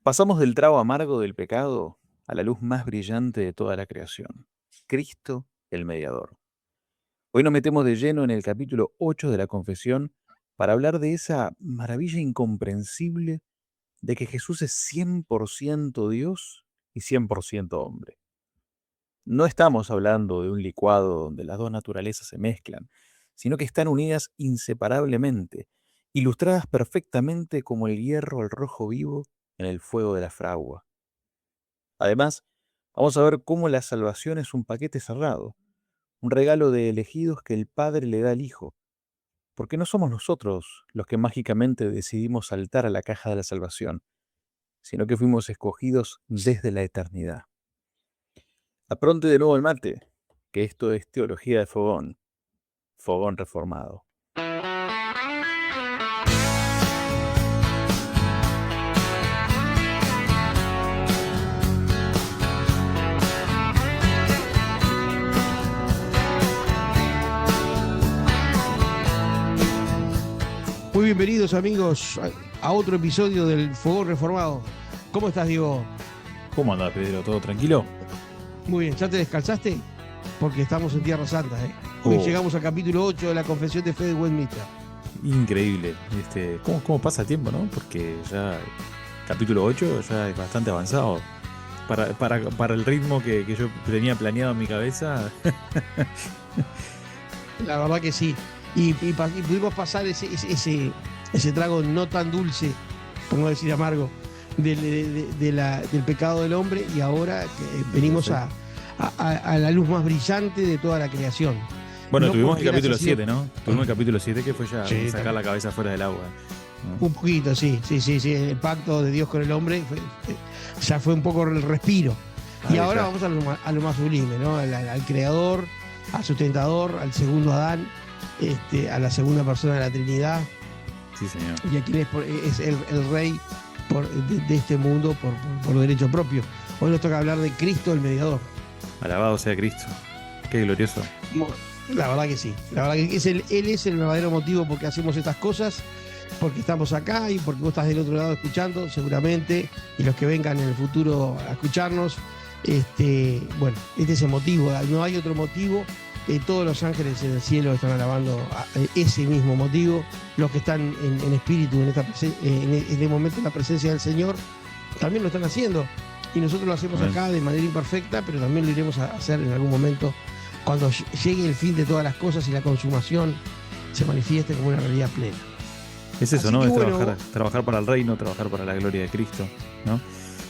Pasamos del trago amargo del pecado a la luz más brillante de toda la creación, Cristo el mediador. Hoy nos metemos de lleno en el capítulo 8 de la Confesión para hablar de esa maravilla incomprensible de que Jesús es 100% Dios y 100% hombre. No estamos hablando de un licuado donde las dos naturalezas se mezclan, sino que están unidas inseparablemente, ilustradas perfectamente como el hierro al rojo vivo en el fuego de la fragua. Además, vamos a ver cómo la salvación es un paquete cerrado, un regalo de elegidos que el Padre le da al Hijo, porque no somos nosotros los que mágicamente decidimos saltar a la caja de la salvación, sino que fuimos escogidos desde la eternidad. Apronte de nuevo el mate, que esto es teología de fogón, fogón reformado. Muy bienvenidos amigos a otro episodio del Fogón Reformado. ¿Cómo estás, Diego? ¿Cómo anda, Pedro? ¿Todo tranquilo? Muy bien, ¿ya te descansaste? Porque estamos en Tierra Santa, ¿eh? Hoy llegamos al capítulo 8 de la Confesión de Fe de Westminster. Increíble. ¿Cómo pasa el tiempo, no? Porque ya capítulo 8 ya es bastante avanzado. Para el ritmo que yo tenía planeado en mi cabeza. La verdad que sí. Y pudimos pasar ese trago no tan dulce, por no decir amargo, del pecado del hombre, y ahora venimos a la luz más brillante de toda la creación. Bueno, No tuvimos el porque capítulo la asesión- 7, ¿no? Tuvimos el capítulo 7 que fue ya Sí, sacar la cabeza fuera del agua, ¿no? un poquito, sí. El pacto de Dios con el hombre ya fue un poco el respiro. Ahí Y ahora está. vamos a lo más sublime, ¿no? Al creador, al sustentador, al segundo Adán, a la segunda persona de la Trinidad, Sí, señor. y a quien es el rey de este mundo por derecho propio. Hoy nos toca hablar de Cristo, el mediador. Alabado sea Cristo. Qué glorioso. La verdad que sí. La verdad que él es el verdadero motivo por qué hacemos estas cosas, porque estamos acá y porque vos estás del otro lado escuchando, seguramente, y los que vengan en el futuro a escucharnos. Bueno, este es el motivo, no hay otro motivo. Todos los ángeles en el cielo están alabando ese mismo motivo. Los que están en espíritu en este momento en la presencia del Señor también lo están haciendo. Y nosotros lo hacemos Amén. acá de manera imperfecta, pero también lo iremos a hacer en algún momento cuando llegue el fin de todas las cosas y la consumación se manifieste como una realidad plena. Es eso, Así ¿no? que Es bueno, trabajar para el reino, trabajar para la gloria de Cristo, ¿no?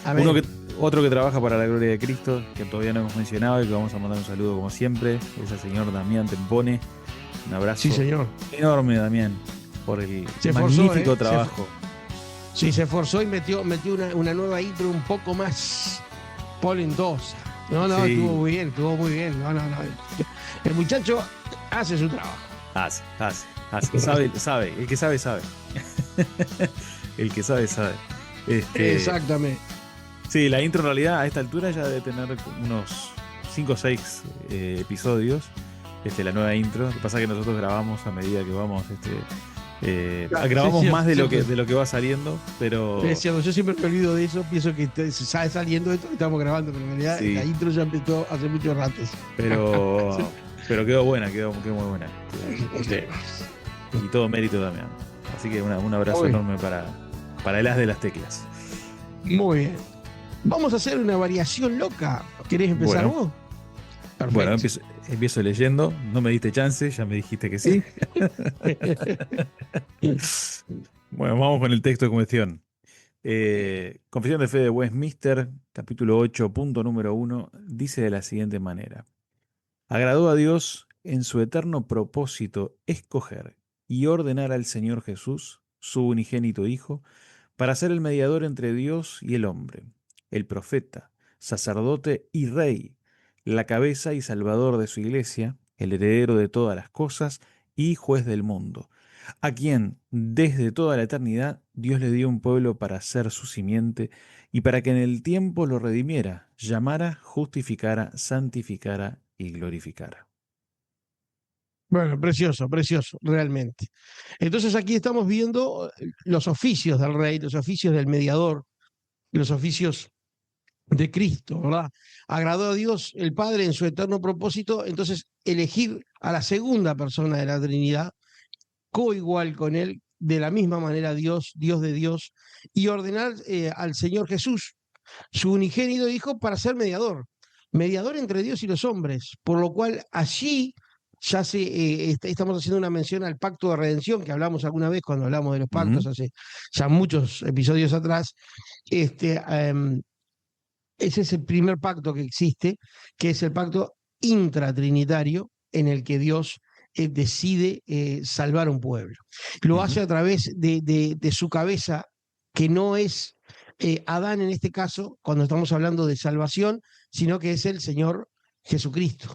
amén. Otro que trabaja para la gloria de Cristo, que todavía no hemos mencionado y que vamos a mandar un saludo como siempre, es el señor Damián Tempone. Un abrazo Sí, señor. enorme, Damián, por el Se esforzó, magnífico ¿eh? trabajo. Sí, se esforzó y metió una nueva intro un poco más polentosa. No, Sí. estuvo muy bien, estuvo muy bien. No. El muchacho hace su trabajo. Hace. Sabe. El que sabe, sabe. El que sabe, sabe. Exactamente. Sí, la intro en realidad a esta altura ya debe tener unos 5 o 6 episodios. La nueva intro. Lo que pasa es que nosotros grabamos a medida que vamos. Grabamos Sí, más de lo siempre. que va saliendo, pero. Es cierto, yo siempre me olvido de eso, pienso que se sale saliendo esto que estamos grabando, pero en realidad Sí. la intro ya empezó hace muchos ratos. Pero quedó buena, quedó muy buena. Y todo mérito también. Así que un abrazo Uy. enorme para el as de las teclas. Muy bien. Vamos a hacer una variación loca. ¿Querés empezar Bueno. vos? Perfecto. Bueno, empiezo leyendo. No me diste chance, ya me dijiste que sí. Bueno, vamos con el texto en cuestión. Confesión de Fe de Westminster, capítulo 8, punto número 1, dice de la siguiente manera. Agradó a Dios en su eterno propósito escoger y ordenar al Señor Jesús, su unigénito Hijo, para ser el mediador entre Dios y el hombre, el profeta, sacerdote y rey, la cabeza y salvador de su iglesia, el heredero de todas las cosas y juez del mundo, a quien desde toda la eternidad Dios le dio un pueblo para ser su simiente y para que en el tiempo lo redimiera, llamara, justificara, santificara y glorificara. Bueno, precioso, realmente. Entonces aquí estamos viendo los oficios del rey, los oficios del mediador, los oficios de Cristo, ¿verdad? Agradó a Dios el Padre en su eterno propósito, entonces elegir a la segunda persona de la Trinidad, coigual con él, de la misma manera Dios, Dios de Dios, y ordenar al Señor Jesús, su unigénito Hijo, para ser mediador, mediador entre Dios y los hombres, por lo cual allí ya estamos haciendo una mención al pacto de redención que hablamos alguna vez cuando hablamos de los pactos Ujú, hace ya muchos episodios atrás. Este, um, Ese es el primer pacto que existe, que es el pacto intratrinitario en el que Dios decide salvar un pueblo. Lo ujú, hace a través de su cabeza, que no es Adán en este caso, cuando estamos hablando de salvación, sino que es el Señor Jesucristo.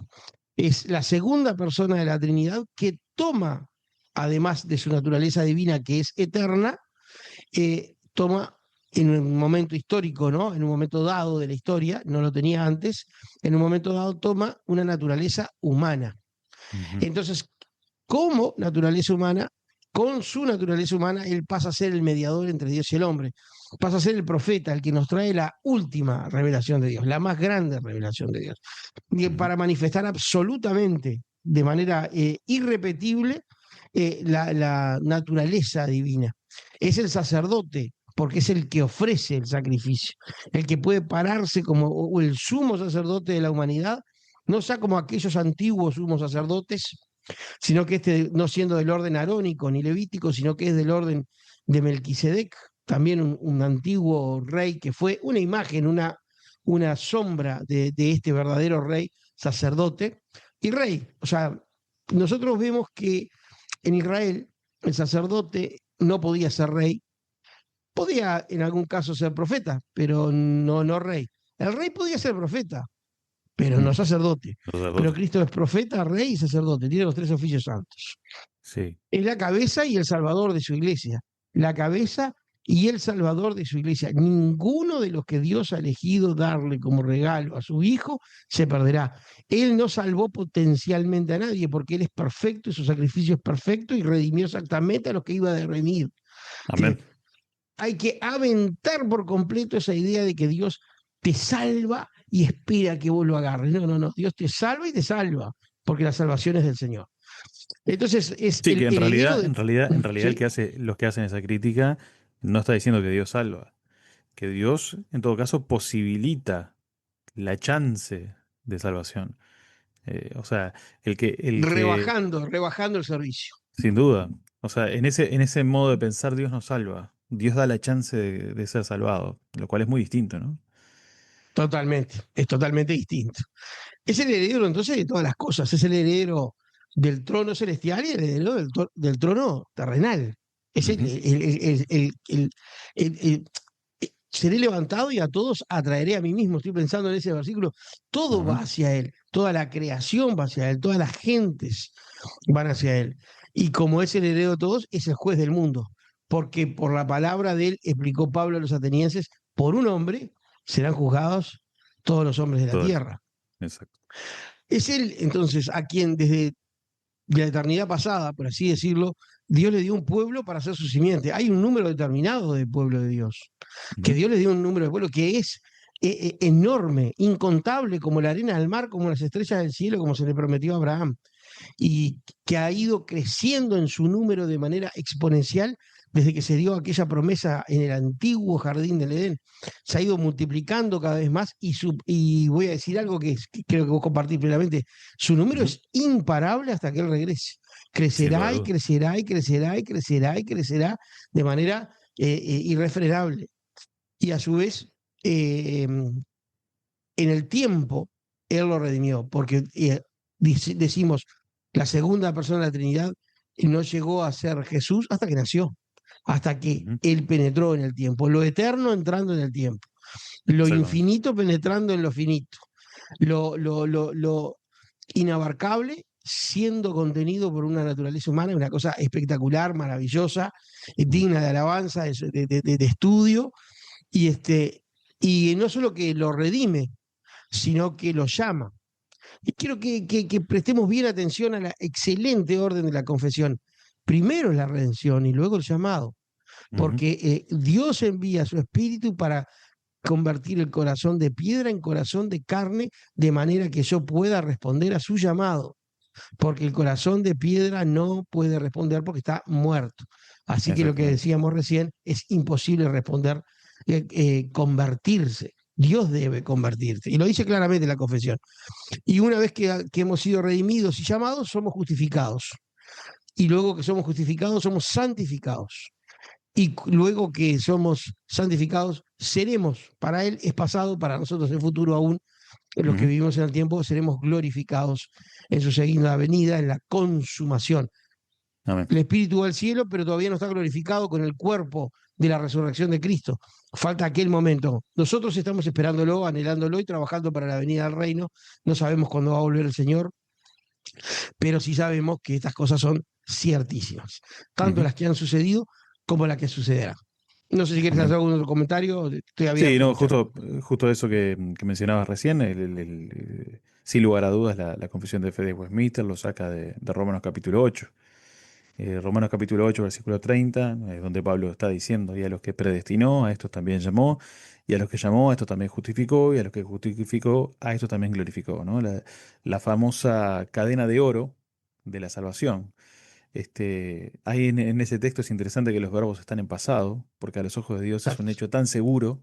Es la segunda persona de la Trinidad que toma, además de su naturaleza divina, que es eterna, toma en un momento histórico, ¿no? En un momento dado de la historia, no lo tenía antes, en un momento dado toma una naturaleza humana. ujú, Entonces, como naturaleza humana, con su naturaleza humana, él pasa a ser el mediador entre Dios y el hombre, pasa a ser el profeta, el que nos trae la última revelación de Dios, la más grande revelación de Dios, y ujú, para manifestar absolutamente, de manera irrepetible, la naturaleza divina. Es el sacerdote, porque es el que ofrece el sacrificio, el que puede pararse como el sumo sacerdote de la humanidad, no sea como aquellos antiguos sumos sacerdotes, sino que este no siendo del orden arónico ni levítico, sino que es del orden de Melquisedec, también un antiguo rey que fue una imagen, una sombra de este verdadero rey, sacerdote y rey. O sea, nosotros vemos que en Israel el sacerdote no podía ser rey, podía en algún caso ser profeta, pero no rey. El rey podía ser profeta, pero no mm, sacerdote. Pero sacerdote. Cristo es profeta, rey y sacerdote, tiene los tres oficios santos. Sí. Es la cabeza y el salvador de su iglesia. La cabeza y el salvador de su iglesia. Ninguno de los que Dios ha elegido darle como regalo a su hijo se perderá. Él no salvó potencialmente a nadie porque Él es perfecto y su sacrificio es perfecto y redimió exactamente a los que iba a redimir. Amén. Hay que aventar por completo esa idea de que Dios te salva y espera que vos lo agarres. No. Dios te salva y te salva porque la salvación es del Señor. Entonces es Sí, que el heredero de... en realidad ¿Sí? los que hacen esa crítica no está diciendo que Dios salva, que Dios en todo caso posibilita la chance de salvación. O sea, Rebajando el servicio. sin duda, o sea, en ese modo de pensar Dios nos salva, Dios da la chance de ser salvado, lo cual es muy distinto, ¿no? Totalmente, es totalmente distinto. Es el heredero entonces de todas las cosas, es el heredero del trono celestial y el heredero del trono terrenal. Es Ujú, seré levantado y a todos atraeré a mí mismo. Estoy pensando en ese versículo. Todo va ajá, hacia Él, toda la creación va hacia Él, todas las gentes van hacia Él. Y como es el heredero de todos, es el juez del mundo. Porque por la palabra de Él, explicó Pablo a los atenienses, por un hombre serán juzgados todos los hombres de la todo, tierra. exacto. Es Él, entonces, a quien desde la eternidad pasada, por así decirlo, Dios le dio un pueblo para ser su simiente. Hay un número determinado de pueblo de Dios, que Ujú, Dios le dio un número de pueblo que es enorme, incontable, como la arena del mar, como las estrellas del cielo, como se le prometió a Abraham, y que ha ido creciendo en su número de manera exponencial desde que se dio aquella promesa en el antiguo jardín del Edén. Se ha ido multiplicando cada vez más y voy a decir algo que creo que vos compartís plenamente, su número ujú, es imparable hasta que Él regrese. sin lugar a Crecerá y dudas. crecerá y crecerá y crecerá y crecerá de manera irrefrenable. Y a su vez, en el tiempo, Él lo redimió, porque decimos, la segunda persona de la Trinidad no llegó a ser Jesús hasta que nació, hasta que Ujú, Él penetró en el tiempo, lo eterno entrando en el tiempo, lo exactamente. infinito penetrando en lo finito, lo inabarcable siendo contenido por una naturaleza humana, una cosa espectacular, maravillosa, Mm, digna de alabanza, de estudio, y no solo que lo redime, sino que lo llama. Y quiero que prestemos bien atención a la excelente orden de la confesión. Primero es la redención y luego el llamado, ujú, porque Dios envía su espíritu para convertir el corazón de piedra en corazón de carne, de manera que yo pueda responder a su llamado, porque el corazón de piedra no puede responder porque está muerto. Así que lo que Exactamente. decíamos recién, es imposible responder, convertirse. Dios debe convertirse. Y lo dice claramente la confesión. Y una vez que hemos sido redimidos y llamados, somos justificados. Y luego que somos justificados, somos santificados. Y luego que somos santificados, seremos, para Él es pasado, para nosotros el futuro aún, los que Ujú. vivimos en el tiempo, seremos glorificados en su segunda venida, en la consumación. Amén. El Espíritu va al cielo, pero todavía no está glorificado con el cuerpo de la resurrección de Cristo. Falta aquel momento. Nosotros estamos esperándolo, anhelándolo y trabajando para la venida del reino. No sabemos cuándo va a volver el Señor, pero sí sabemos que estas cosas son ciertísimas, tanto Ujú. las que han sucedido como las que sucederán. No sé si quieres hacer Amén. algún otro comentario, estoy Sí, abierto a no, escuchar. justo eso que mencionabas recién, sin lugar a dudas, la confesión de fe de Westminster lo saca de Romanos capítulo 8. Romanos capítulo 8 versículo 30, donde Pablo está diciendo, y a los que predestinó, a estos también llamó, y a los que llamó, a estos también justificó, y a los que justificó, a estos también glorificó, ¿no? La famosa cadena de oro de la salvación. Ahí en ese texto es interesante que los verbos están en pasado, porque a los ojos de Dios es un Exacto, hecho tan seguro,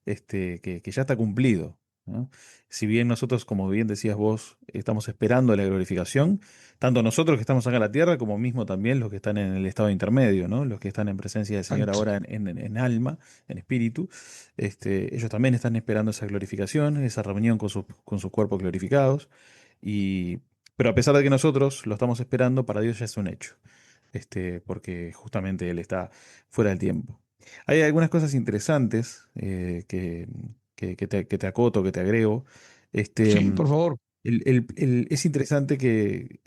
que ya está cumplido, ¿no? Si bien nosotros, como bien decías vos, estamos esperando la glorificación, tanto nosotros que estamos acá en la tierra, como mismo también los que están en el estado intermedio, ¿no? Los que están en presencia del Señor exacto. ahora en alma, en espíritu, ellos también están esperando esa glorificación, esa reunión con sus cuerpos glorificados, y, pero a pesar de que nosotros lo estamos esperando, para Dios ya es un hecho, porque justamente Él está fuera del tiempo. Hay algunas cosas interesantes que te acoto, que te agrego. Este, Sí, mm, por favor. es interesante que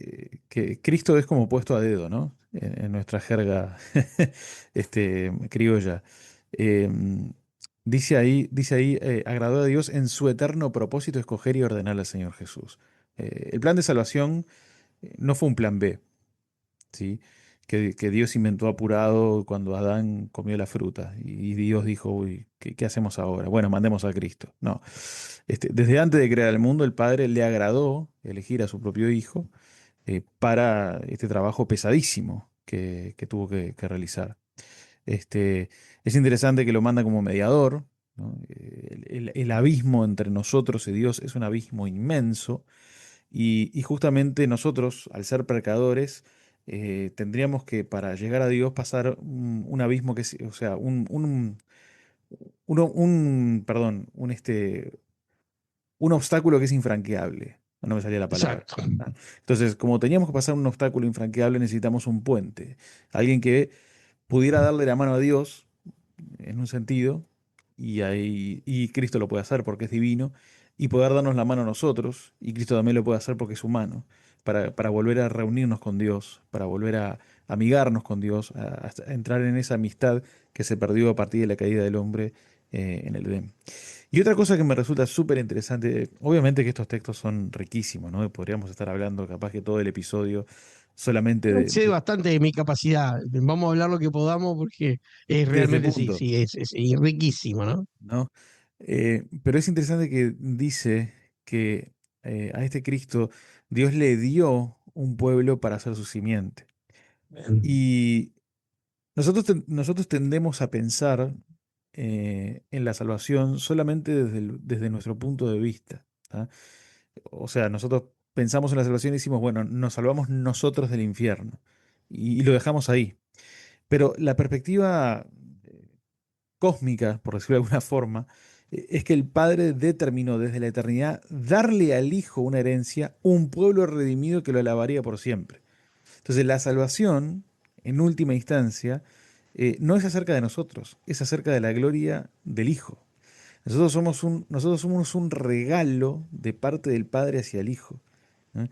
Cristo es como puesto a dedo, ¿no? En nuestra jerga criolla. Mm, dice ahí, agradó a Dios en su eterno propósito escoger y ordenar al Señor Jesús. El plan de salvación no fue un plan B. ¿Sí? Que Dios inventó apurado cuando Adán comió la fruta y Dios dijo, uy, ¿qué hacemos ahora? Bueno, mandemos a Cristo. No, desde antes de crear el mundo, el Padre le agradó elegir a su propio Hijo para este trabajo pesadísimo que tuvo que realizar. Este, es interesante que lo manda como mediador, ¿no? El abismo entre nosotros y Dios es un abismo inmenso y justamente nosotros, al ser pecadores, tendríamos que, para llegar a Dios, pasar un abismo o sea, perdón, un obstáculo que es infranqueable. No me salía la palabra. Exacto. ¿Ah? Entonces, como teníamos que pasar un obstáculo infranqueable, necesitamos un puente. Alguien que pudiera darle la mano a Dios en un sentido, y Cristo lo puede hacer porque es divino, y poder darnos la mano a nosotros, y Cristo también lo puede hacer porque es humano, para volver a reunirnos con Dios, para volver a amigarnos con Dios, a entrar en esa amistad que se perdió a partir de la caída del hombre en el Edén. Y otra cosa que me resulta súper interesante, obviamente que estos textos son riquísimos, ¿no? Podríamos estar hablando capaz que todo el episodio solamente Sé bastante de mi capacidad. Vamos a hablar lo que podamos porque es de este realmente sí, punto. sí, es riquísimo, ¿no? ¿No? Pero es interesante que dice que a este Cristo Dios le dio un pueblo para ser su simiente. Y nosotros tendemos a pensar en la salvación solamente desde nuestro punto de vista. ¿Ah? O sea, nosotros pensamos en la salvación y decimos, bueno, nos salvamos nosotros del infierno. Y lo dejamos ahí. Pero la perspectiva cósmica, por decirlo de alguna forma, es que el Padre determinó desde la eternidad darle al Hijo una herencia, un pueblo redimido que lo alabaría por siempre. Entonces la salvación, en última instancia, no es acerca de nosotros, es acerca de la gloria del Hijo. Nosotros somos un regalo de parte del Padre hacia el Hijo, ¿no?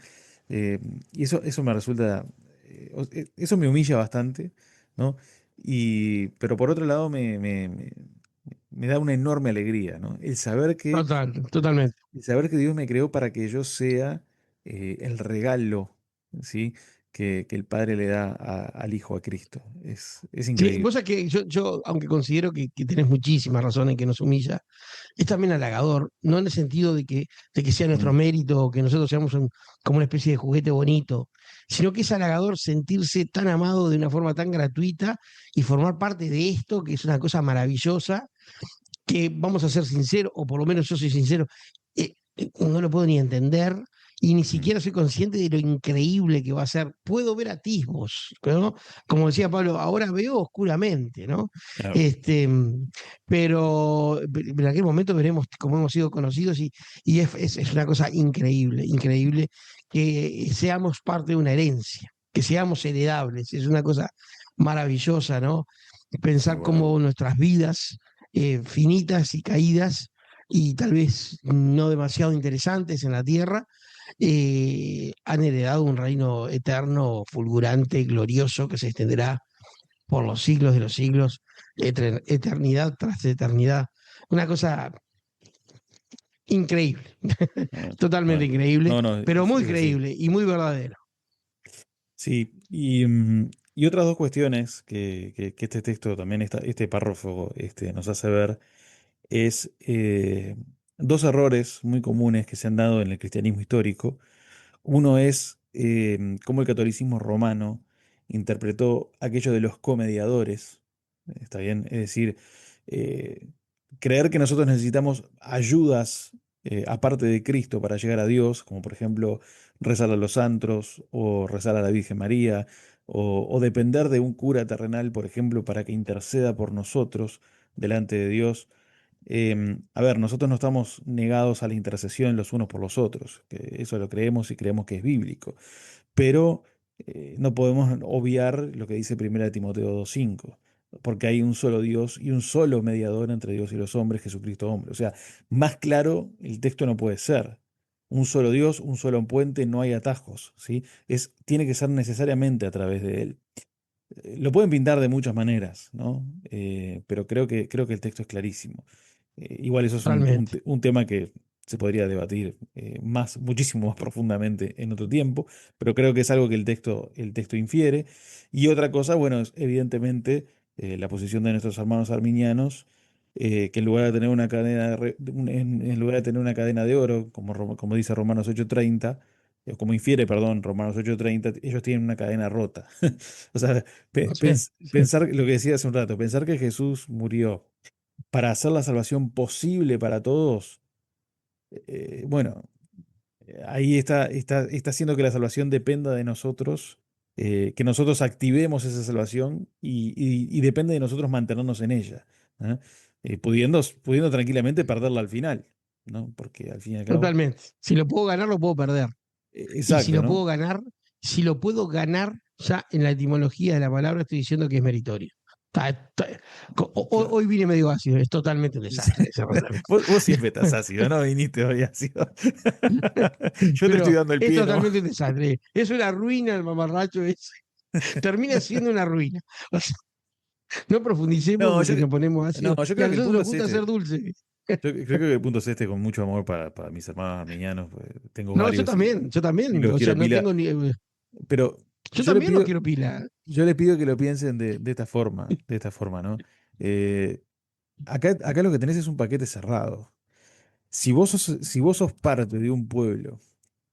Y eso me resulta, eso me humilla bastante, ¿no? Pero por otro lado me da una enorme alegría, ¿no? Total, totalmente. El saber que Dios me creó para que yo sea el regalo, ¿sí? que el Padre le da al Hijo, a Cristo. Es Sí, increíble. vos sabés que yo, aunque considero que tenés muchísimas razones en que nos humilla, es también halagador, no en el sentido de que sea nuestro Mm, mérito o que nosotros seamos como una especie de juguete bonito, sino que es halagador sentirse tan amado de una forma tan gratuita y formar parte de esto, que es una cosa maravillosa, que vamos a ser sinceros, o por lo menos yo soy sincero, no lo puedo ni entender y ni mm, siquiera soy consciente de lo increíble que va a ser. Puedo ver atisbos, ¿no? Como decía Pablo, ahora veo oscuramente, ¿no? claro. Este, pero en aquel momento veremos cómo hemos sido conocidos y es una cosa increíble, increíble que seamos parte de una herencia, que seamos heredables, es una cosa maravillosa, ¿no? Sin Pensar lugar a cómo dudas. nuestras vidas finitas y caídas y tal vez no demasiado interesantes en la tierra, han heredado un reino eterno, fulgurante, glorioso, que se extenderá por los siglos de los siglos, eternidad tras eternidad. Una cosa increíble, No, totalmente no, increíble, no, no, pero muy es así. creíble y muy verdadero. Sí, y otras dos cuestiones que este texto también, este párrafo nos hace ver, es dos errores muy comunes que se han dado en el cristianismo histórico. Uno es cómo el catolicismo romano interpretó aquello de los comediadores, ¿está bien? Es decir, eh, creer que nosotros necesitamos ayudas aparte de Cristo para llegar a Dios, como por ejemplo rezar a los santos o rezar a la Virgen María, o depender de un cura terrenal, por ejemplo, para que interceda por nosotros delante de Dios. A ver, nosotros no estamos negados a la intercesión los unos por los otros, que eso lo creemos y creemos que es bíblico, pero no podemos obviar lo que dice 1 Timoteo 2:5, porque hay un solo Dios y un solo mediador entre Dios y los hombres, Jesucristo hombre. O sea, más claro el texto no puede ser. Un solo Dios, un solo puente, no hay atajos, ¿sí? Tiene que ser necesariamente a través de él. Lo pueden pintar de muchas maneras, ¿no? Pero creo que el texto es clarísimo. Igual eso es Realmente. un tema que se podría debatir muchísimo más profundamente en otro tiempo, pero creo que es algo que el texto infiere. Y otra cosa, bueno, es evidentemente la posición de nuestros hermanos arminianos, que en lugar de tener una cadena en lugar de tener una cadena de oro, como dice Romanos 8:30, como infiere, perdón, Romanos 8:30, ellos tienen una cadena rota. O sea, Sí, sí. pensar lo que decía hace un rato, pensar que Jesús murió para hacer la salvación posible para todos, bueno, ahí está haciendo que la salvación dependa de nosotros, que nosotros activemos esa salvación y depende de nosotros mantenernos en ella, ¿ah? Pudiendo tranquilamente perderla al final, ¿no? Porque al fin y al cabo, Totalmente. Si lo puedo ganar, lo puedo perder. Y si exacto, lo ¿no? puedo ganar, si lo puedo ganar, ya en la etimología de la palabra estoy diciendo que es meritorio. Claro. Hoy vine medio ácido, es totalmente un desastre ese razonamiento. Vos siempre estás ácido, ¿no? Viniste hoy ácido. Yo te estoy Pero dando el es pie, ¿no? totalmente un desastre. Es una ruina el mamarracho ese. Termina siendo una ruina. O sea, no profundicemos No, porque nos ponemos no, ácidos yo y a creo que el nosotros punto nos es gusta ser este. dulce. Yo creo que el punto es este con mucho amor para mis hermanos armenianos. Pues, tengo No, yo varios también, yo y también. los O sea, quiero no pila. tengo ni. Pero Yo yo le también los pido, quiero pila. yo le pido que lo piensen de esta forma, ¿no? Eh, acá lo que tenés es un paquete cerrado. Si vos sos parte de un pueblo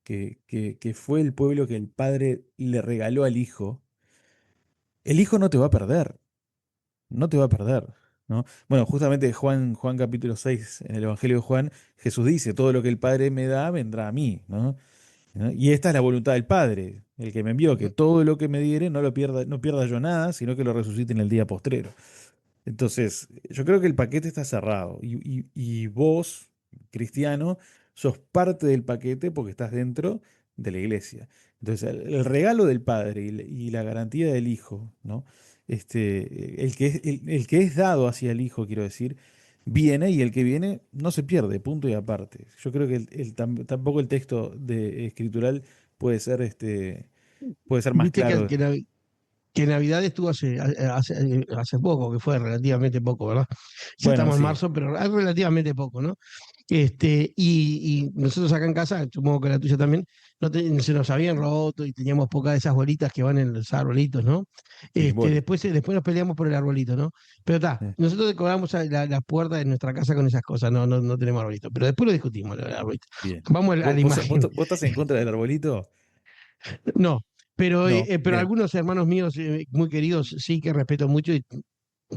que fue el pueblo que el padre le regaló al hijo, el hijo no te va a perder. No te va a perder, ¿no? Bueno, justamente Juan capítulo 6 en el Evangelio de Juan, Jesús dice, todo lo que el Padre me da vendrá a mí, ¿no? ¿No? Y esta es la voluntad del Padre, el que me envió, que todo lo que me diere no pierda yo nada, sino que lo resucite en el día postrero. Entonces, yo creo que el paquete está cerrado y vos, cristiano, sos parte del paquete porque estás dentro de la iglesia. Entonces, el regalo del Padre y la garantía del Hijo, ¿no? El que es dado hacia el Hijo, quiero decir, viene y el que viene no se pierde, punto y aparte. Yo creo que tampoco el texto escritural puede ser, puede ser más Viste claro. que Navidad estuvo hace poco, que fue relativamente poco, ¿verdad? Ya Bueno, estamos en sí. marzo, pero es relativamente poco, ¿no? Y nosotros acá en casa, supongo que la tuya también, se nos habían roto y teníamos pocas de esas bolitas que van en los arbolitos, ¿no? Simbólico. Después nos peleamos por el arbolito, ¿no? Pero está, Sí. nosotros decoramos la puerta de nuestra casa con esas cosas, no tenemos arbolito, pero después lo discutimos, el arbolito. Bien. Vamos a la imagen. ¿Vos estás en contra del arbolito? No, No, pero bien, algunos hermanos míos muy queridos sí que respeto mucho y bien,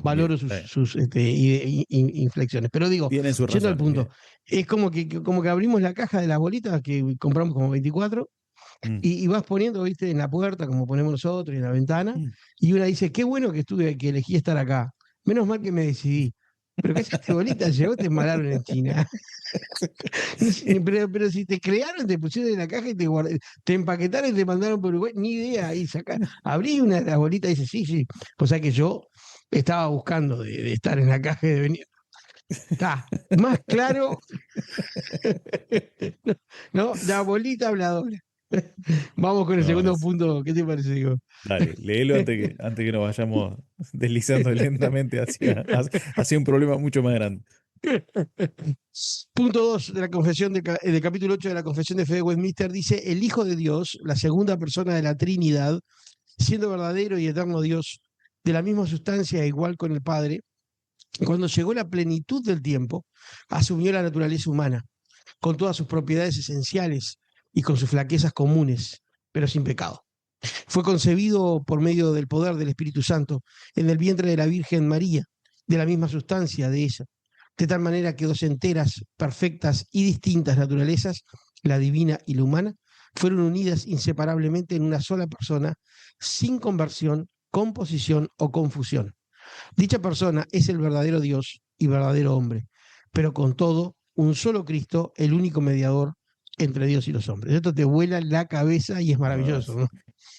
valoro está bien. inflexiones. Pero digo, Tienen sus yendo al razones, punto, bien. es como que abrimos la caja de las bolitas que compramos como 24 Mm, y vas poniendo, viste, en la puerta, como ponemos nosotros, y en la ventana, mm. y una dice, qué bueno que elegí estar acá. Menos mal que me decidí. ¿Pero qué hiciste bolita? Llegó, te embalaron en China. Pero si te crearon, te pusieron en la caja y te empaquetaron y te mandaron por Uruguay, ni idea. Ahí saca, abrí una de las bolitas y dice, sí, sí. O sea que yo estaba buscando de estar en la caja y de venir. Está, más claro, ¿no? La bolita habladora. Vamos con el No, segundo punto. ¿Qué te parece, digo? dale, léelo antes que nos vayamos deslizando lentamente hacia un problema mucho más grande. Punto 2 de la confesión del capítulo 8 de la Confesión de Fe de Westminster dice: el Hijo de Dios, la segunda persona de la Trinidad, siendo verdadero y eterno Dios, de la misma sustancia e igual con el Padre, cuando llegó la plenitud del tiempo, asumió la naturaleza humana, con todas sus propiedades esenciales y con sus flaquezas comunes, pero sin pecado. Fue concebido por medio del poder del Espíritu Santo en el vientre de la Virgen María, de la misma sustancia de ella, de tal manera que dos enteras, perfectas y distintas naturalezas, la divina y la humana, fueron unidas inseparablemente en una sola persona, sin conversión, composición o confusión. Dicha persona es el verdadero Dios y verdadero hombre, pero con todo, un solo Cristo, el único mediador entre Dios y los hombres. Esto te vuela la cabeza y es No, maravilloso, ¿no?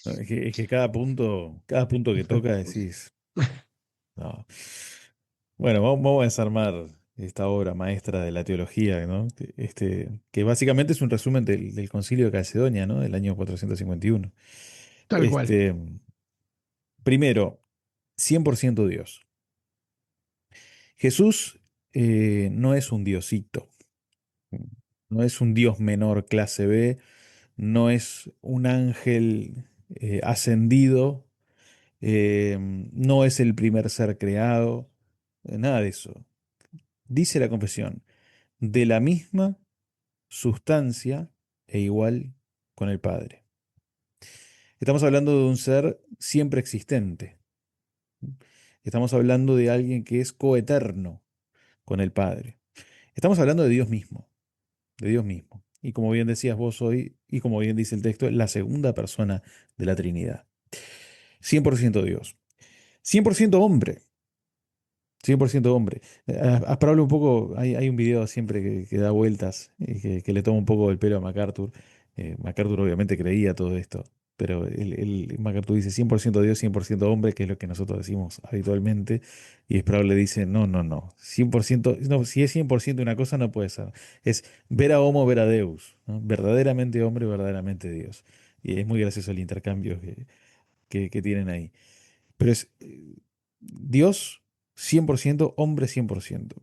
no, es que cada punto que toca decís. No. Bueno, vamos a desarmar esta obra maestra de la teología, ¿no? Que básicamente es un resumen del Concilio de Calcedonia, ¿no? Del año 451. Tal cual. Este, primero, 100% Dios. Jesús no es un diosito, no es un Dios menor clase B, no es un ángel ascendido, no es el primer ser creado, nada de eso. Dice la confesión, de la misma sustancia e igual con el Padre. Estamos hablando de un ser siempre existente. Estamos hablando de alguien que es coeterno con el Padre. Estamos hablando de Dios mismo, de Dios mismo. Y como bien decías vos hoy, y como bien dice el texto, la segunda persona de la Trinidad. 100% Dios. 100% hombre. 100% hombre. Para hablar un poco, hay un video siempre que da vueltas, que le toma un poco el pelo a MacArthur. MacArthur obviamente creía todo esto, pero MacArthur dice 100% Dios, 100% hombre, que es lo que nosotros decimos habitualmente, y Sproul le dice, no, no, no, 100%, no, si es 100% una cosa no puede ser, es vera homo, vera deus, ¿no? Verdaderamente hombre, verdaderamente Dios. Y es muy gracioso el intercambio que tienen ahí. Pero es Dios 100%, hombre 100%.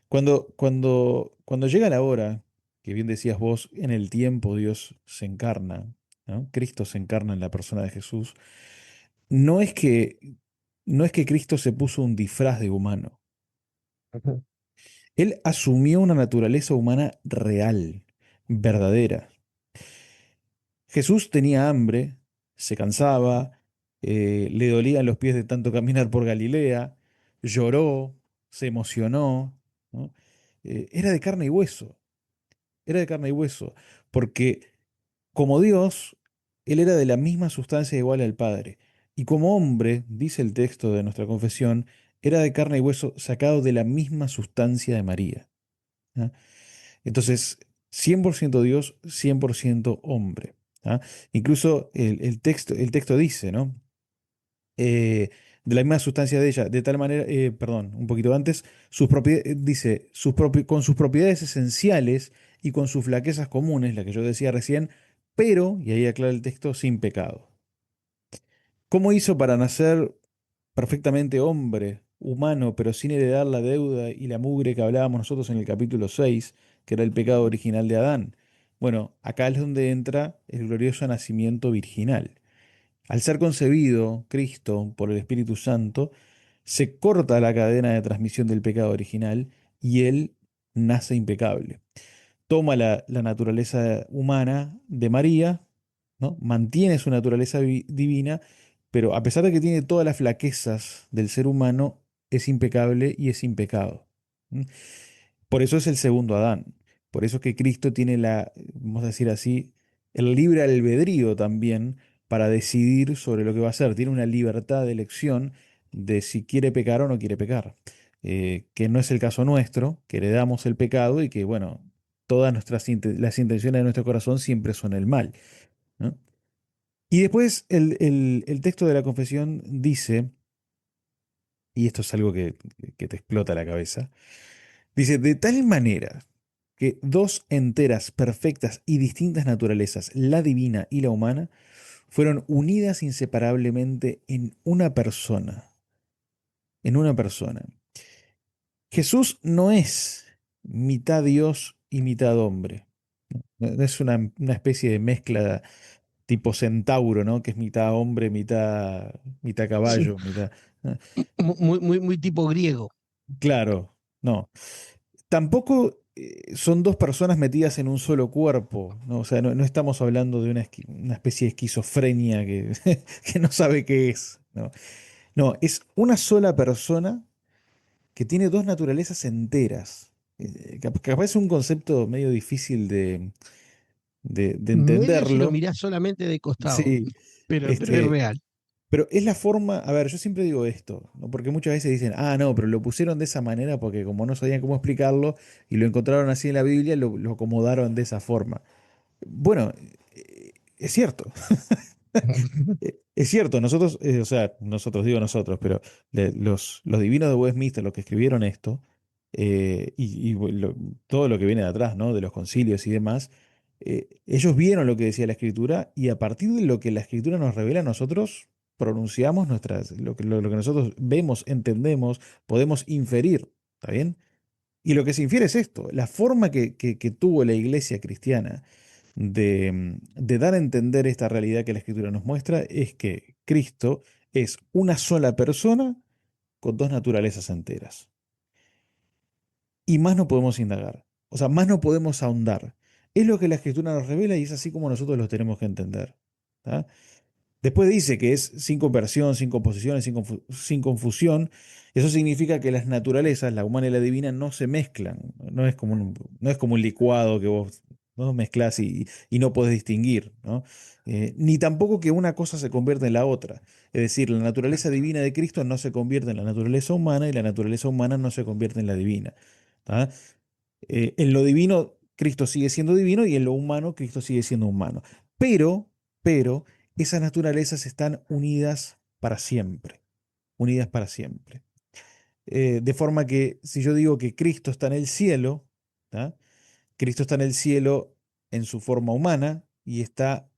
Cuando llega la hora, que bien decías vos, en el tiempo Dios se encarna, ¿no? Cristo se encarna en la persona de Jesús, no es que, no es que Cristo se puso un disfraz de humano. Ujú. Él asumió una naturaleza humana real, verdadera. Jesús tenía hambre, se cansaba, le dolían los pies de tanto caminar por Galilea, lloró, se emocionó, ¿no? Era de carne y hueso, era de carne y hueso, porque como Dios, Él era de la misma sustancia igual al Padre, y como hombre, dice el texto de nuestra confesión, era de carne y hueso sacado de la misma sustancia de María. ¿Ah? Entonces, 100% Dios, 100% hombre. ¿Ah? Incluso el texto dice, ¿no? De la misma sustancia de ella, de tal manera, perdón, un poquito antes, dice, con sus propiedades esenciales y con sus flaquezas comunes, la que yo decía recién, pero, y ahí aclara el texto, sin pecado. ¿Cómo hizo para nacer perfectamente hombre? humano, pero sin heredar la deuda y la mugre que hablábamos nosotros en el capítulo 6, que era el pecado original de Adán. Bueno, acá es donde entra el glorioso nacimiento virginal. Al ser concebido Cristo por el Espíritu Santo, se corta la cadena de transmisión del pecado original y él nace impecable. Toma la naturaleza humana de María, ¿no? Mantiene su naturaleza divina, pero a pesar de que tiene todas las flaquezas del ser humano, es impecable y es sin pecado. ¿M? Por eso es el segundo Adán. Por eso es que Cristo tiene vamos a decir así, el libre albedrío también para decidir sobre lo que va a hacer. Tiene una libertad de elección de si quiere pecar o no quiere pecar. Que no es el caso nuestro, que heredamos el pecado y que, bueno, todas las intenciones de nuestro corazón siempre son el mal, ¿no? Y después el texto de la confesión dice, y esto es algo que te explota la cabeza, dice, de tal manera que dos enteras, perfectas y distintas naturalezas, la divina y la humana, fueron unidas inseparablemente en una persona, en una persona. Jesús no es mitad Dios y mitad hombre. No es una especie de mezcla tipo centauro, ¿no? Que es mitad hombre, mitad Sí, caballo, mitad... ah, muy tipo griego. Claro, no. Tampoco son dos personas metidas en un solo cuerpo, ¿no? O sea, no estamos hablando de una especie de esquizofrenia que no sabe qué es, ¿no? No, es una sola persona que tiene dos naturalezas enteras. Capaz es un concepto medio difícil de Medio si lo entenderlo. mirás solamente de costado, Sí, pero es este, real. pero es la forma, a ver, yo siempre digo esto, ¿no? Porque muchas veces dicen, ah, no, pero lo pusieron de esa manera porque como no sabían cómo explicarlo y lo encontraron así en la Biblia, lo acomodaron de esa forma. Bueno, es cierto. Es cierto, nosotros, o sea, nosotros digo nosotros, pero los divinos de Westminster, los que escribieron esto, todo lo que viene de atrás, ¿no? De los concilios y demás, ellos vieron lo que decía la escritura y a partir de lo que la escritura nos revela, nosotros pronunciamos lo que nosotros vemos, entendemos, podemos inferir, ¿está bien? Y lo que se infiere es esto, la forma que tuvo la iglesia cristiana de dar a entender esta realidad que la Escritura nos muestra es que Cristo es una sola persona con dos naturalezas enteras. Y más no podemos indagar, o sea, más no podemos ahondar. Es lo que la Escritura nos revela y es así como nosotros lo tenemos que entender. ¿Tá? Después dice que es sin conversión, sin composiciones, sin confusión. Eso significa que las naturalezas, la humana y la divina, no se mezclan. No es como un licuado que vos no mezclás y no podés distinguir, ¿no? Ni tampoco que una cosa se convierta en la otra. Es decir, la naturaleza divina de Cristo no se convierte en la naturaleza humana y la naturaleza humana no se convierte en la divina. ¿Tá? En lo divino, Cristo sigue siendo divino y en lo humano, Cristo sigue siendo humano. Pero, pero, esas naturalezas están unidas para siempre. De forma que si yo digo que Cristo está en el cielo, ¿tá? Cristo está en el cielo en su forma humana y está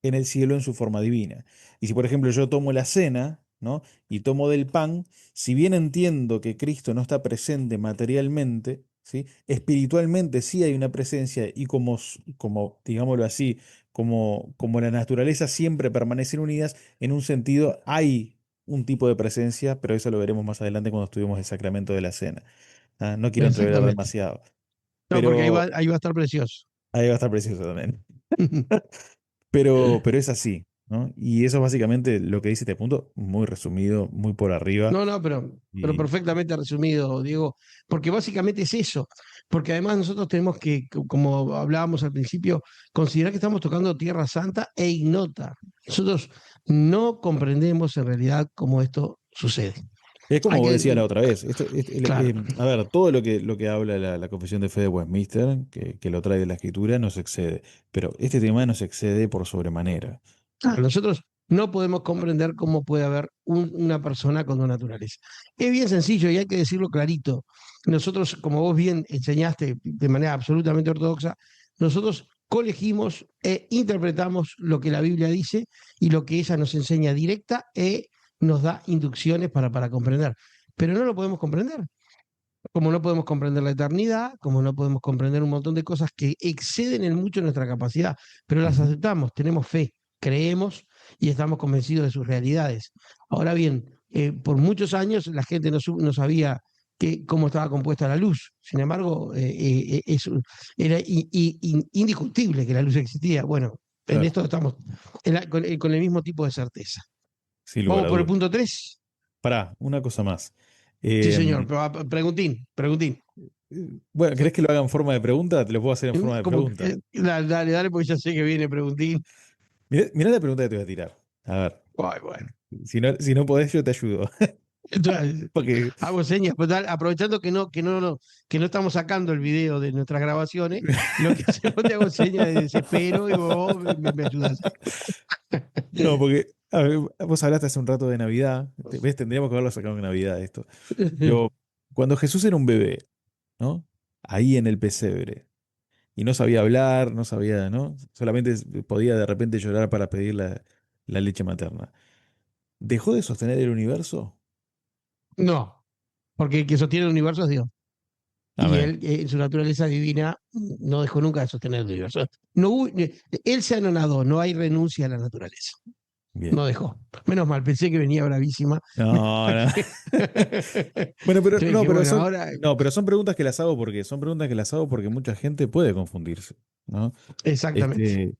en el cielo en su forma divina. Y si, por ejemplo, yo tomo la cena, ¿no? Y tomo del pan, si bien entiendo que Cristo no está presente materialmente, ¿sí? Espiritualmente sí hay una presencia y como digámoslo así, como la naturaleza siempre permanecen unidas, en un sentido hay un tipo de presencia, pero eso lo veremos más adelante cuando estudiemos el sacramento de la cena. ¿Ah? No quiero entreverar Exactamente. demasiado, No, porque pero ahí va a estar precioso. ahí va a estar precioso también. Pero es así, ¿no? Y eso es básicamente lo que dice este punto, muy resumido, muy por arriba. No, no, pero Y perfectamente resumido, Diego, porque básicamente es eso, porque además nosotros tenemos que, como hablábamos al principio, considerar que estamos tocando tierra santa e ignota. Nosotros no comprendemos en realidad cómo esto sucede. es como Hay vos decías que, la otra vez, claro, a ver, todo lo que habla la Confesión de Fe de Westminster, que lo trae de la Escritura, nos excede, pero este tema nos excede por sobremanera. claro, nosotros no podemos comprender cómo puede haber una persona con dos naturalezas. Es bien sencillo y hay que decirlo clarito. Nosotros, como vos bien enseñaste de manera absolutamente ortodoxa, nosotros colegimos e interpretamos lo que la Biblia dice y lo que ella nos enseña directa e nos da inducciones para comprender. pero no lo podemos comprender. Como no podemos comprender la eternidad, como no podemos comprender un montón de cosas que exceden en mucho nuestra capacidad, pero las Ujú. aceptamos, tenemos fe, creemos y estamos convencidos de sus realidades. Ahora bien, por muchos años la gente no sabía cómo estaba compuesta la luz. Sin embargo, era indiscutible que la luz existía. Bueno, en Claro, esto estamos con el mismo tipo de certeza. sin lugar Vamos a por el dudas. punto 3. Pará, una cosa más. Sí, señor. Em, Preguntín. bueno, ¿querés que lo haga en forma de pregunta? Te lo puedo hacer en forma de Como pregunta. dale, dale, dale, porque ya sé que viene preguntín. Mirá la pregunta que te voy a tirar. A ver, Ay, bueno. si no podés, yo te ayudo. Entonces, Porque, hago señas, pues, aprovechando que no estamos sacando el video de nuestras grabaciones, lo que hacemos te hago señas de desespero y vos me ayudas. no, porque a ver, vos hablaste hace un rato de Navidad. ¿Ves? Tendríamos que haberlo sacado en Navidad esto. Pero cuando Jesús era un bebé, ¿no? Ahí en el pesebre. Y no sabía hablar, no sabía, ¿no? Solamente podía de repente llorar para pedir la leche materna. ¿Dejó de sostener el universo? No, porque el que sostiene el universo es Dios. Y Amén. él, en su naturaleza divina, no dejó nunca de sostener el universo. No él se anonadó, no hay renuncia a la naturaleza. Bien. No dejó. Menos mal, pensé que venía bravísima. No, no. Bueno, pero Yo no, dije, pero bueno, son, ahora, no, pero son preguntas que las hago porque son preguntas que las hago porque mucha gente puede confundirse, ¿no? exactamente. Este,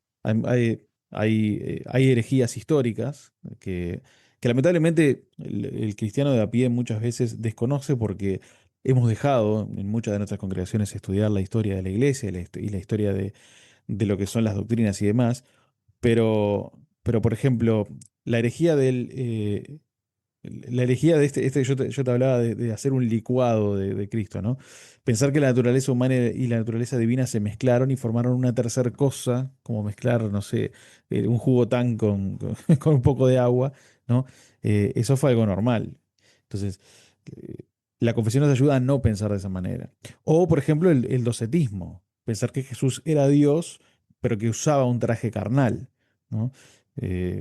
hay herejías históricas que lamentablemente el cristiano de a pie muchas veces desconoce porque hemos dejado en muchas de nuestras congregaciones estudiar la historia de la iglesia y la historia de lo que son las doctrinas y demás, pero por ejemplo, la herejía la herejía de yo te hablaba de hacer un licuado de Cristo, ¿no? Pensar que la naturaleza humana y la naturaleza divina se mezclaron y formaron una tercera cosa, como mezclar, no sé, un jugo tan con un poco de agua, ¿no? Eso fue algo normal. Entonces, eh, la confesión nos ayuda a no pensar de esa manera. O, por ejemplo, el docetismo, pensar que Jesús era Dios, pero que usaba un traje carnal, ¿no? Eh,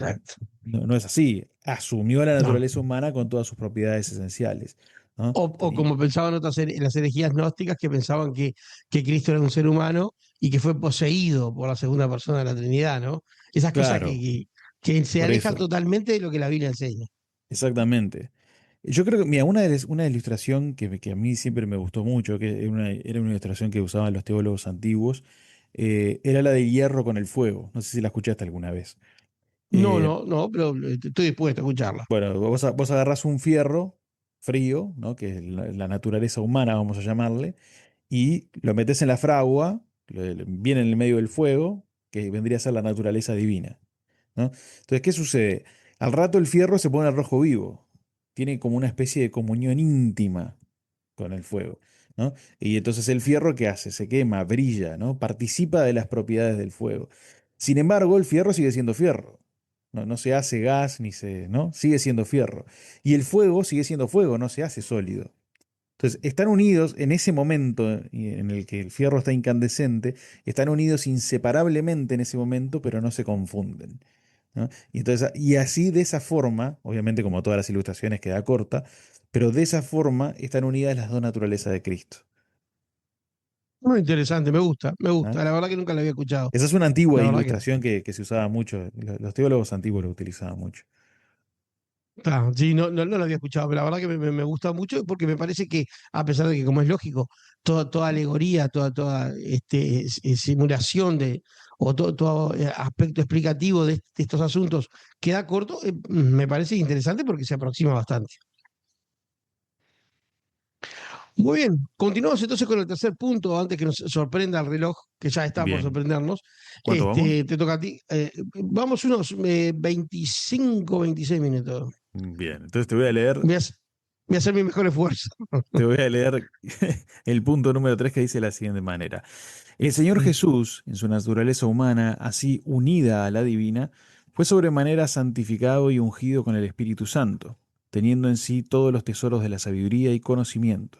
no, no es así. Asumió la No. naturaleza humana con todas sus propiedades esenciales, ¿no? O como pensaban las herejías gnósticas que pensaban que Cristo era un ser humano y que fue poseído por la segunda persona de la Trinidad, ¿no? Esas cosas Claro, que se por alejan eso, totalmente de lo que la Biblia enseña. exactamente. Yo creo que, mira, una ilustración que a mí siempre me gustó mucho, que era una ilustración que usaban los teólogos antiguos, era la del hierro con el fuego. No sé si la escuchaste alguna vez. No, Eh, no, no, pero estoy dispuesto a escucharla. bueno, vos agarrás un fierro frío, ¿no? Que es la naturaleza humana, vamos a llamarle, y lo metes en la fragua, viene en el medio del fuego, que vendría a ser la naturaleza divina, ¿no? Entonces, ¿qué sucede? Al rato el fierro se pone al rojo vivo, tiene como una especie de comunión íntima con el fuego, ¿no? Y entonces el fierro, ¿qué hace? Se quema, brilla, ¿no? Participa de las propiedades del fuego. Sin embargo, el fierro sigue siendo fierro. No, no se hace gas ni se, ¿no? Sigue siendo fierro. Y el fuego sigue siendo fuego, no se hace sólido. Entonces, están unidos en ese momento en el que el fierro está incandescente, están unidos inseparablemente en ese momento, pero no se confunden, ¿no? Y entonces, y así de esa forma, obviamente como todas las ilustraciones queda corta, pero de esa forma están unidas las dos naturalezas de Cristo, Muy interesante, me gusta, me ¿no? gusta. La verdad que nunca la había escuchado. Esa es una antigua La verdad que ilustración que se usaba mucho, los teólogos antiguos lo utilizaban mucho. claro, sí, no la había escuchado, pero la verdad que me gusta mucho porque me parece que, a pesar de que, como es lógico, toda alegoría, toda simulación todo aspecto explicativo de estos asuntos queda corto, me parece interesante porque se aproxima bastante. Muy bien, continuamos entonces con el tercer punto, antes que nos sorprenda el reloj, que ya está por Bien, sorprendernos. ¿cuánto vamos? Te toca a ti. Vamos unos 25, 26 minutos. Bien, entonces te voy a leer. Voy a, voy a hacer mi mejor esfuerzo. Te voy a leer el punto número 3 que dice de la siguiente manera. El Señor Jesús, en su naturaleza humana, así unida a la divina, fue sobremanera santificado y ungido con el Espíritu Santo, teniendo en sí todos los tesoros de la sabiduría y conocimiento,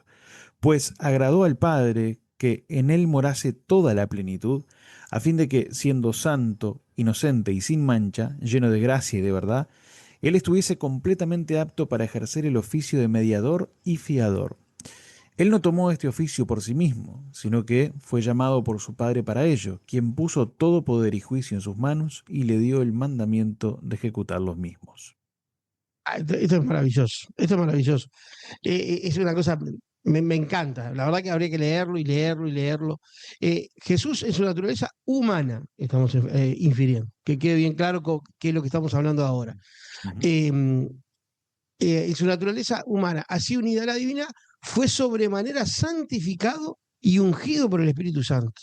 pues agradó al Padre que en él morase toda la plenitud, a fin de que, siendo santo, inocente y sin mancha, lleno de gracia y de verdad, él estuviese completamente apto para ejercer el oficio de mediador y fiador. Él no tomó este oficio por sí mismo, sino que fue llamado por su Padre para ello, quien puso todo poder y juicio en sus manos y le dio el mandamiento de ejecutar los mismos. Esto es maravilloso, esto es maravilloso. Es una cosa, me encanta, la verdad que habría que leerlo y leerlo y leerlo. Jesús en su naturaleza humana, estamos infiriendo, que quede bien claro qué es lo que estamos hablando ahora. Ujú, Eh, en su naturaleza humana, así unida a la divina, fue sobremanera santificado y ungido por el Espíritu Santo.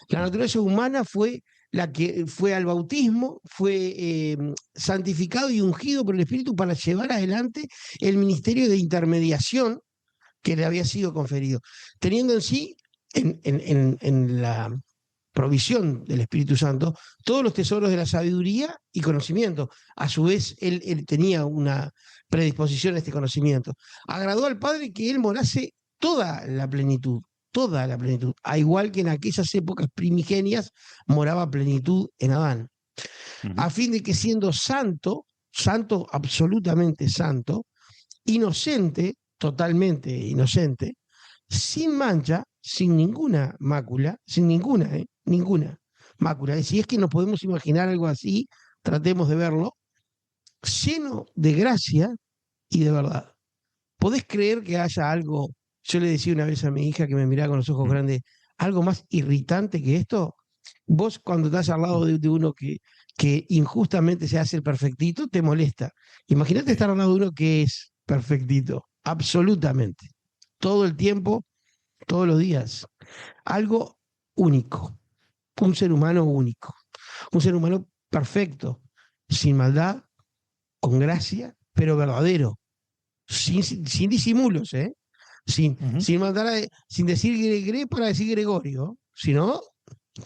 La ujú, naturaleza humana fue la que fue al bautismo, fue santificado y ungido por el Espíritu para llevar adelante el ministerio de intermediación que le había sido conferido, teniendo en sí, en la provisión del Espíritu Santo, todos los tesoros de la sabiduría y conocimiento. A su vez, él tenía una predisposición a este conocimiento. Agradó al Padre que él morase toda la plenitud, a igual que en aquellas épocas primigenias moraba plenitud en Adán, ujú, a fin de que siendo santo, santo, absolutamente santo, inocente, totalmente inocente, sin mancha, sin ninguna mácula, sin ninguna, ninguna mácula. Y si es que nos podemos imaginar algo así, tratemos de verlo, lleno de gracia y de verdad. ¿Podés creer que haya algo? Yo le decía una vez a mi hija que me miraba con los ojos ujú, grandes, algo más irritante que esto. Vos cuando estás al lado de uno que injustamente se hace el perfectito, te molesta. Imagínate sí, estar al lado de uno que es perfectito, absolutamente. Todo el tiempo, todos los días. Algo único, un ser humano único, un ser humano perfecto, sin maldad, con gracia, pero verdadero, sin disimulos, ¿eh? ujú, Sin decir Gregre para decir Gregorio, sino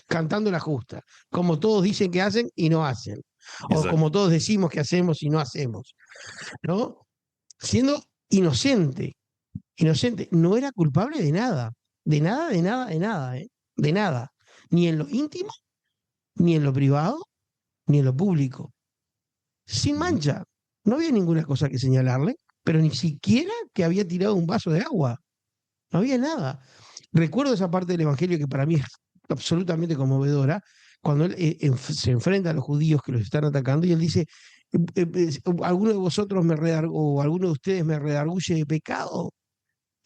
cantando la justa, como todos dicen que hacen y no hacen, o como exacto. todos decimos que hacemos y no hacemos, ¿no? Siendo inocente, inocente, no era culpable de nada, de nada, de nada, de nada, ¿eh? De nada, ni en lo íntimo, ni en lo privado, ni en lo público, sin Ujú, mancha. No había ninguna cosa que señalarle, pero ni siquiera que había tirado un vaso de agua. No había nada. Recuerdo esa parte del Evangelio que para mí es absolutamente conmovedora, cuando él se enfrenta a los judíos que los están atacando y él dice, alguno de vosotros o alguno de ustedes me redarguye de pecado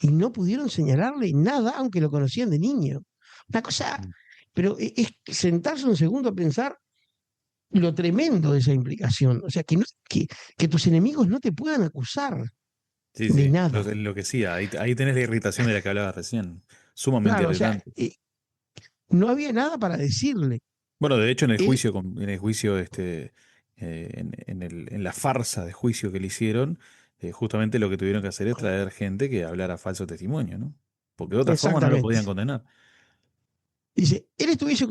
y no pudieron señalarle nada, aunque lo conocían de niño. Una cosa, ujú. pero es sentarse un segundo a pensar lo tremendo de esa implicación. O sea, que tus enemigos no te puedan acusar Sí, de sí, nada. lo que sí, ahí tenés la irritación de la que hablabas recién. Sumamente Claro, o sea, irritante. no había nada para decirle. Bueno, de hecho, Él, en el juicio, en la farsa de juicio que le hicieron, justamente lo que tuvieron que hacer es traer gente que hablara falso testimonio, ¿no? Porque de otra forma no lo podían exactamente. condenar. Dice, él estuviese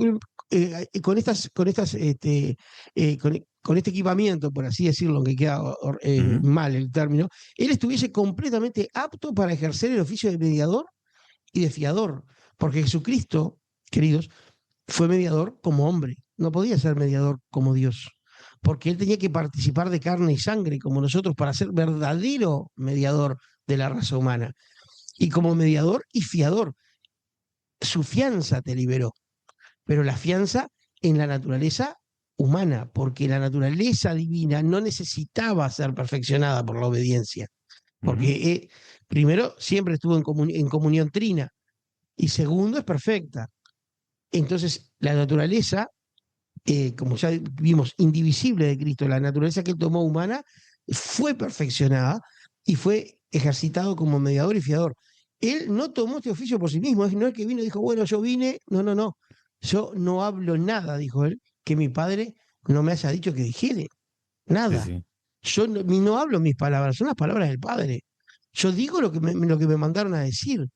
con este equipamiento, por así decirlo, aunque queda Ujú, mal el término, él estuviese completamente apto para ejercer el oficio de mediador y de fiador, porque Jesucristo, queridos, fue mediador como hombre, no podía ser mediador como Dios, porque él tenía que participar de carne y sangre como nosotros para ser verdadero mediador de la raza humana. Y como mediador y fiador, su fianza te liberó, pero la fianza en la naturaleza humana, porque la naturaleza divina no necesitaba ser perfeccionada por la obediencia, ujú, porque primero siempre estuvo en comunión trina y segundo es perfecta. Entonces la naturaleza, como ya vimos, indivisible de Cristo, la naturaleza que él tomó humana fue perfeccionada y fue ejercitado como mediador y fiador. Él no tomó este oficio por sí mismo, no es que vino y dijo, bueno, yo vine, no, no, no, yo no hablo nada, dijo él, que mi padre no me haya dicho que dijere, sí, nada. sí. Yo no hablo mis palabras, son las palabras del Padre. Yo digo lo que me mandaron a decir.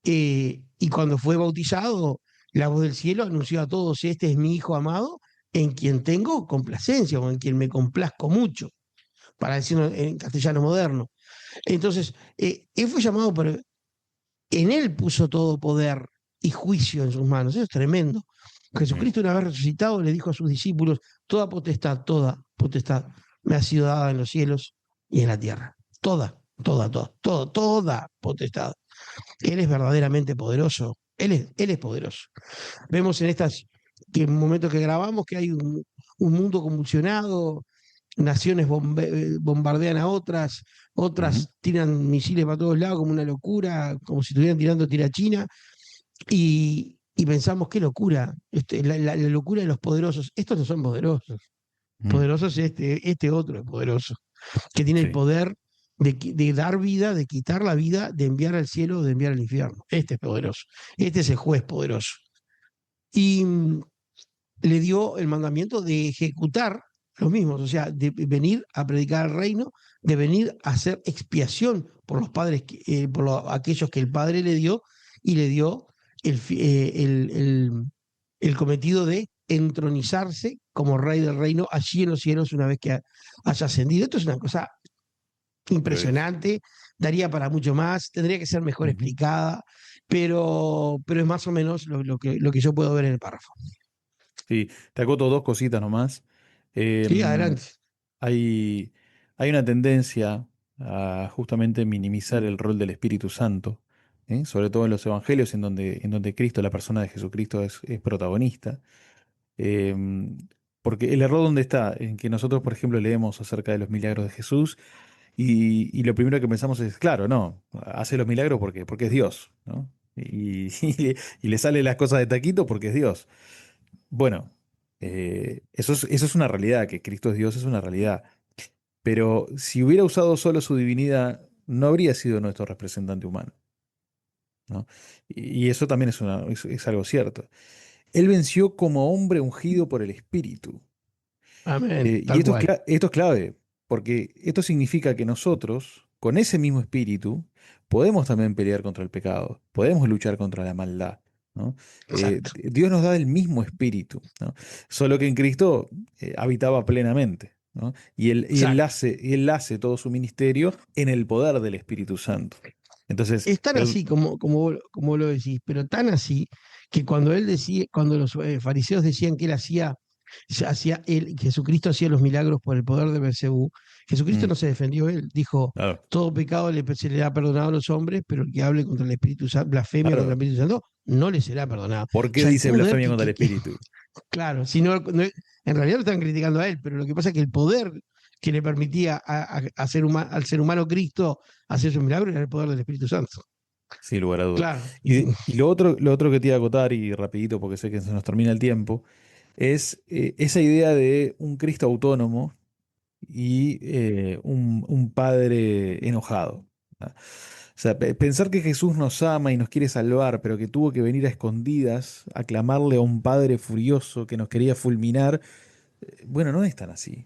Y cuando fue bautizado, la voz del cielo anunció a todos, este es mi Hijo amado, en quien tengo complacencia o en quien me complazco mucho, para decirlo en castellano moderno. Entonces, él fue llamado, pero en él puso todo poder y juicio en sus manos. Eso es tremendo. Mm, Jesucristo una vez resucitado le dijo a sus discípulos, toda potestad me ha sido dada en los cielos y en la tierra. Toda potestad. Él es verdaderamente poderoso. Él es poderoso. Vemos en estos momentos que grabamos que hay un mundo convulsionado, naciones bombardean a otras, Ujú. otras tiran misiles para todos lados como una locura, como si estuvieran tirando tira china, y pensamos, qué locura, la locura de los poderosos. Estos no son poderosos. Mm. Poderoso es este otro es poderoso, que tiene el Sí, poder de dar vida, de quitar la vida, de enviar al cielo, de enviar al infierno. Este es poderoso. Este es el juez poderoso. Y le dio el mandamiento de ejecutar los mismos, o sea, de venir a predicar el reino, de venir a hacer expiación por los padres, aquellos que el Padre le dio, y le dio el cometido de entronizarse como rey del reino allí en los cielos una vez que haya ascendido. Esto es una cosa lo es. impresionante, daría para mucho más, tendría que ser mejor Ujú. explicada, pero es más o menos lo que yo puedo ver en el párrafo. Sí, te acoto dos cositas nomás. Sí, Em, adelante. hay, hay una tendencia a justamente minimizar el rol del Espíritu Santo, ¿eh? Sobre todo en los evangelios, en donde Cristo, la persona de Jesucristo, es protagonista. Em, Porque el error donde está, en que nosotros, por ejemplo, leemos acerca de los milagros de Jesús y lo primero que pensamos es, claro, no, hace los milagros porque es Dios, ¿no? Y le sale las cosas de taquito porque es Dios. Bueno, eso es una realidad, que Cristo es Dios es una realidad. Pero si hubiera usado solo su divinidad, no habría sido nuestro representante humano, ¿no? Y eso también es algo cierto. Él venció como hombre ungido por el Espíritu. Amén, Y tal esto es, cual. esto es clave, porque esto significa que nosotros, con ese mismo espíritu, podemos también pelear contra el pecado, podemos luchar contra la maldad, ¿no? Exacto. Dios nos da el mismo espíritu, ¿no? Solo que en Cristo habitaba plenamente, ¿no? Exacto. Y él hace todo su ministerio en el poder del Espíritu Santo. Entonces, Es tan así como lo decís, pero tan así que cuando él decía, cuando los fariseos decían que él Jesucristo hacía los milagros por el poder de Belcebú, Jesucristo mm, no se defendió él, dijo, claro, todo pecado se le ha perdonado a los hombres, pero el que hable contra el Espíritu Santo, blasfemia contra el claro. Espíritu Santo, no le será perdonado. O ¿Por qué sea, el dice poder blasfemia contra el Espíritu? claro, si no, en realidad lo están criticando a él, pero lo que pasa es que el poder que le permitía al ser humano Cristo hacer sus milagros era el poder del Espíritu Santo. Sin lugar a dudas. Claro, Y lo otro que te iba a acotar, y rapidito porque sé que se nos termina el tiempo, es esa idea de un Cristo autónomo y un Padre enojado. ¿Ah? O sea, pensar que Jesús nos ama y nos quiere salvar, pero que tuvo que venir a escondidas a clamarle a un Padre furioso que nos quería fulminar, bueno, no es tan así.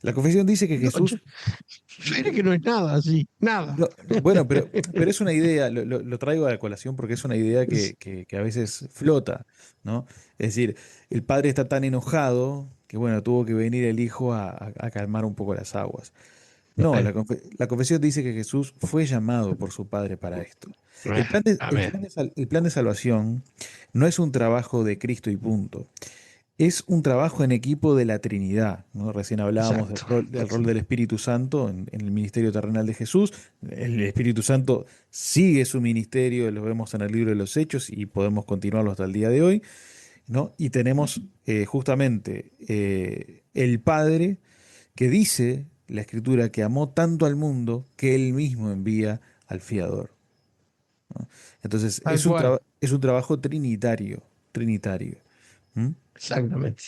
La confesión dice que no, Jesús yo diría que no es nada así, nada. bueno, pero es una idea, lo traigo a la colación porque es una idea que a veces flota, ¿no? Es decir, el padre está tan enojado que, bueno, tuvo que venir el hijo a calmar un poco las aguas. No, Bueno, la confesión dice que Jesús fue llamado por su padre para esto. bueno, amén. El plan de salvación no es un trabajo de Cristo y punto. Es un trabajo en equipo de la Trinidad, ¿no? Recién hablábamos Exacto. del rol del Espíritu Santo en el ministerio terrenal de Jesús. El Espíritu Santo sigue su ministerio, lo vemos en el libro de los Hechos y podemos continuarlo hasta el día de hoy, ¿no? Y tenemos justamente el Padre que dice la Escritura que amó tanto al mundo que Él mismo envía al fiador, ¿no? Entonces Tal cual, es un trabajo trinitario, trinitario. ¿Mm? exactamente.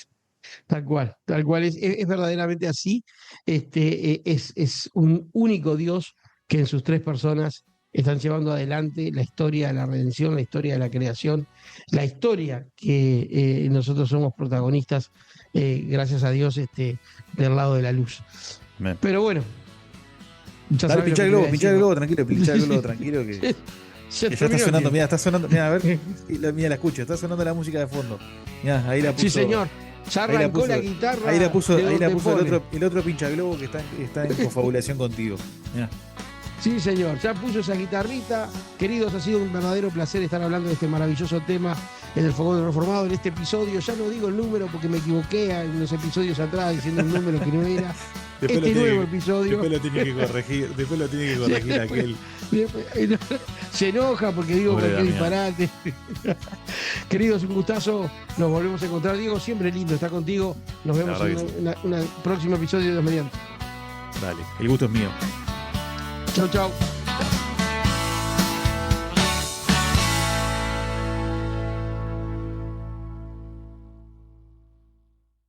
Tal cual es verdaderamente así. Es un único Dios que en sus tres personas están llevando adelante la historia de la redención, la historia de la creación, la historia que nosotros somos protagonistas, gracias a Dios, del lado de la luz. Amén. Pero bueno, ya Dale, sabes lo que te voy a pinchá decir, el ¿no? globo, tranquilo, pinchá el globo, tranquilo, Se que ya está terminó el sonando, tiempo. mira, está sonando, mira, a ver, sí, mira, la escucho, está sonando la música de fondo. Mira, Sí, señor. Ya ahí la arrancó la puso, guitarra de ahí Don la puso Pepone. el otro pincha globo que está en confabulación contigo. Mira, Sí, señor, ya puso esa guitarrita. Queridos, ha sido un verdadero placer estar hablando de este maravilloso tema en el Fogón del Reformado en este episodio. Ya no digo el número porque me equivoqué en los episodios atrás diciendo un número que no era. este nuevo episodio. Después lo tiene que corregir aquel. Se enoja porque digo Pobre cualquier Damián. disparate. Queridos, un gustazo. Nos volvemos a encontrar. Diego, siempre lindo estar contigo. Nos vemos verdad en un próximo episodio de Los Mediantes. Dale, el gusto es mío. Chau, chau.